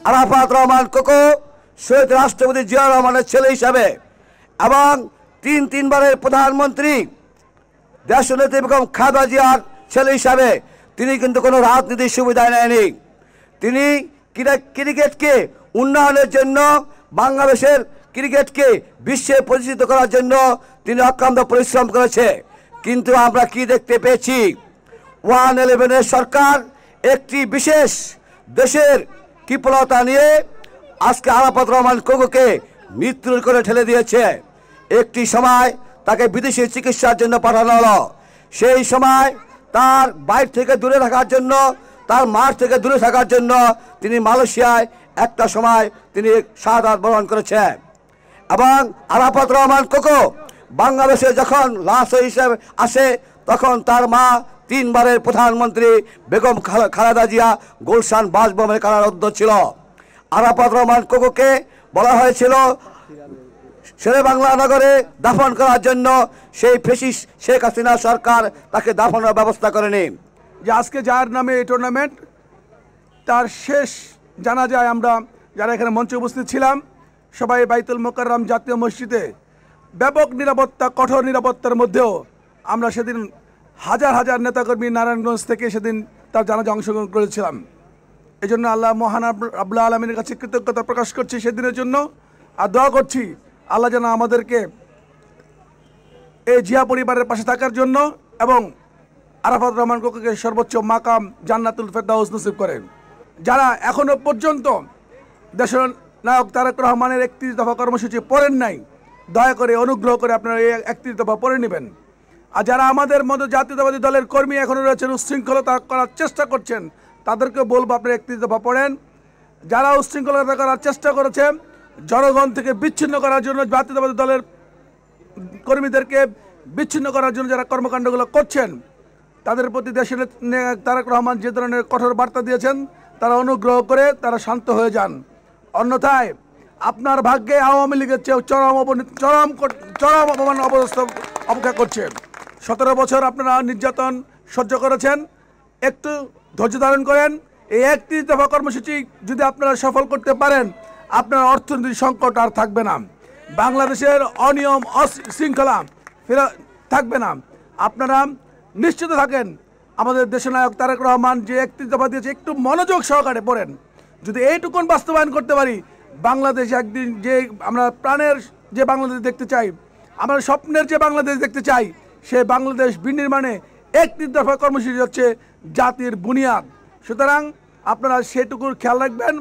Arafat Rahman cocoa শহীদ রাষ্ট্রপতি জিয়া রহমানের ছেলে হিসাবে এবং তিনবারের প্রধানমন্ত্রী দেশনেত্রী বেগম খালেদা জিয়ার ছেলে হিসাবে তিনি কিন্তু কোনো রাজনীতির সুবিধা নেয়নি। তিনি ক্রিকেটকে উন্নয়নের জন্য, বাংলাদেশের ক্রিকেটকে বিশ্বে পরিচিত করার জন্য তিনি অক্লান্ত পরিশ্রম করেছে। কিন্তু আমরা কি দেখতে পেয়েছি? 111 সরকার একটি বিশেষ দেশের কৃপণতা নিয়ে আজকে আরাফাত রহমান কোকোকে মৃত্যুর করে ঠেলে দিয়েছে। একটি সময় তাকে বিদেশি চিকিৎসার জন্য পাঠানো হলো। সেই সময় তার বাইরে থেকে দূরে থাকার জন্য, তার মাঠ থেকে দূরে থাকার জন্য তিনি মালয়েশিয়ায় একটা সময় তিনি শাহাদাত বরণ করেছে। এবং আরাফাত রহমান কোকো বাংলাদেশে যখন লাশ হিসেবে আসে তখন তার মা 3বারের প্রধানমন্ত্রী বেগম খালেদা জিয়া গুলশান বাসভবনে কারারুদ্ধ ছিল। আরাফাত রহমান কোকোকে বলা হয়েছিল শেরেবাংলা নগরে দাফন করার জন্য, সেই ফ্যাসিস্ট শেখ হাসিনা সরকার তাকে দাফনের ব্যবস্থা করেনি। যে আজকে যার নামে এই টুর্নামেন্ট, তার শেষ জানা যায় আমরা যারা এখানে মঞ্চে উপস্থিত ছিলাম সবাই বাইতুল মোকাররম জাতীয় মসজিদে ব্যাপক নিরাপত্তা, কঠোর নিরাপত্তার মধ্যেও আমরা সেদিন হাজার হাজার নেতাকর্মী নারায়ণগঞ্জ থেকে সেদিন তার জানাজা অংশগ্রহণ করেছিলাম। এই জন্য আল্লাহ মহান রব্বুল আলামিনের কাছে কৃতজ্ঞতা প্রকাশ করছি সেদিনের জন্য, আর দোয়া করছি আল্লাহ যেন আমাদেরকে এই জিয়া পরিবারের পাশে থাকার জন্য এবং আরাফাত রহমান কোকোকে সর্বোচ্চ মাকাম জান্নাতুল ফেরদাউস নসিব করেন। যারা এখনো পর্যন্ত দেশের নায়ক তারেক রহমানের 31 দফা কর্মসূচি পড়েন নাই, দয়া করে অনুগ্রহ করে আপনারা এই 31 দফা পড়ে নেবেন। আর যারা আমাদের মতো জাতীয়তাবাদী দলের কর্মী এখনও রয়েছেন, উচ্ছৃঙ্খলতা করার চেষ্টা করছেন, তাদেরকে বলবো আপনারা 31 দফা পড়েন। যারা উচ্ছৃঙ্খলতা করার চেষ্টা করেছে, জনগণ থেকে বিচ্ছিন্ন করার জন্য, জাতীয়তাবাদী দলের কর্মীদেরকে বিচ্ছিন্ন করার জন্য যারা কর্মকাণ্ডগুলো করছেন, তাদের প্রতি দেশের তারেক রহমান যে ধরনের কঠোর বার্তা দিয়েছেন, তারা অনুগ্রহ করে তারা শান্ত হয়ে যান। অন্যথায় আপনার ভাগ্যে আওয়ামী লীগের চেয়ে চরম অপমান অবস্থা অপেক্ষা করছে। 17 বছর আপনারা নির্যাতন সহ্য করেছেন, একটু ধৈর্য ধারণ করেন। এই 31 দফা কর্মসূচি যদি আপনারা সফল করতে পারেন, আপনার অর্থনৈতিক সংকট আর থাকবে না, বাংলাদেশের অনিয়ম শৃঙ্খলা থাকবে না। আপনারা নিশ্চিত থাকেন আমাদের দেশনায়ক তারেক রহমান যে 31 দফা দিয়েছে, একটু মনোযোগ সহকারে পড়েন। যদি এইটুকুন বাস্তবায়ন করতে পারি, বাংলাদেশ একদিন যে আমরা প্রাণের যে বাংলাদেশ দেখতে চাই, আমরা স্বপ্নের যে বাংলাদেশ দেখতে চাই, সেই বাংলাদেশ বিনির্মাণে 31 দফা কর্মসূচি হচ্ছে জাতির বুনিয়াদ। সুতরাং আপনারা সেটুকুর খেয়াল রাখবেন।